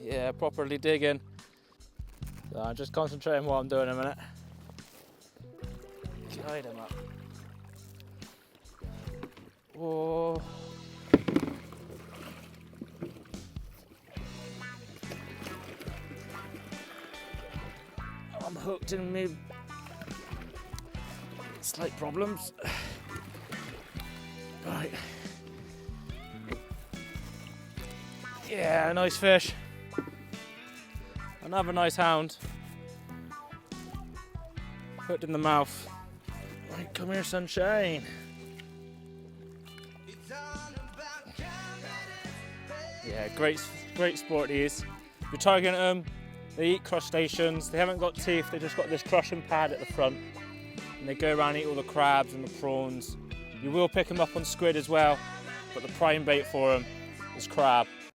Yeah, properly digging. So I'm just concentrating what I'm doing in a minute. Guide him up. Whoa. I'm hooked in me. Slight problems. Right. Yeah, nice fish. Another nice hound. Hooked in the mouth. Right, come here, sunshine. Yeah, great sport these. If you're targeting them, they eat crustaceans. They haven't got teeth, they just got this crushing pad at the front. And they go around and eat all the crabs and the prawns. You will pick them up on squid as well, but the prime bait for them is crab.